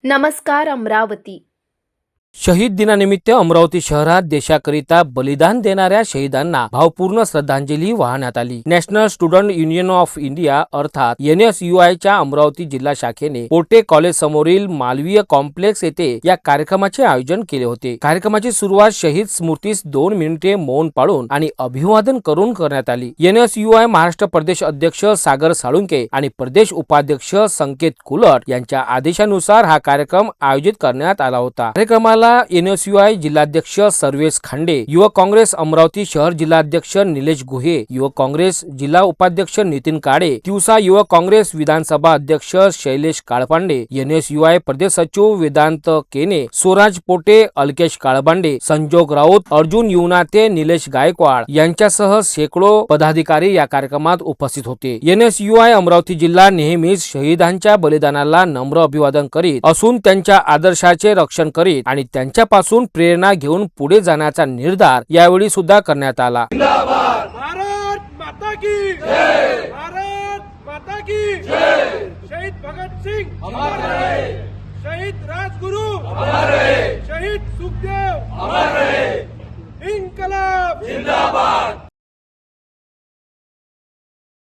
नमस्कार अमरावती। शहीद दिनानिमित्त अमरावती शहरात देशाकरिता बलिदान देणाऱ्या शहीदांना भावपूर्ण श्रद्धांजली वाहण्यात आली। National student union of India अर्थात NSUI च्या अमरावती जिल्हा शाखेने पोटे कॉलेज समोरील मालवीय कॉम्प्लेक्स येथे या कार्यक्रमाचे आयोजन केले होते। कार्यक्रमाची सुरुवात शहीद स्मृतीस 2 मिनिटे मौन पाळून आणि अभिवादन करून करण्यात आली। NSUI महाराष्ट्र प्रदेश अध्यक्ष सागर साळुंके आणि प्रदेश उपाध्यक्ष संकेत कुलट यांच्या आदेशानुसार हा कार्यक्रम आयोजित करण्यात आला होता। कार्यक्रमाला NSUI जिल्हाध्यक्ष सर्वेश खांडे, युवक काँग्रेस अमरावती शहर जिल्हाध्यक्ष निलेश गुहे, युवक काँग्रेस जिल्हा उपाध्यक्ष नितीन काळे, तिवसा युवक काँग्रेस विधानसभा अध्यक्ष शैलेश काळपांडे, NSUI प्रदेश सचिव वेदांत केने, स्वराज पोटे, अलकेश काळबांडे, संजोग राऊत, अर्जुन युवनाते, निलेश गायकवाड यांच्यासह शेकडो पदाधिकारी या कार्यक्रमात उपस्थित होते। NSUI अमरावती जिल्हा नेहमीच शहीदांच्या बलिदानाला नम्र अभिवादन करीत असून त्यांच्या आदर्शाचे रक्षण करीत आणि त्यांच्यापासून प्रेरणा घेऊन पुढे जाण्याचा निर्धार यावेळी सुद्धा करण्यात आला। भारत माता की जय, भारत माता की जय। शहीद भगत सिंह अमर रहे, शहीद राजगुरु अमर रहे, शहीद सुखदेव अमर रहे। इनकलाब जिंदाबाद।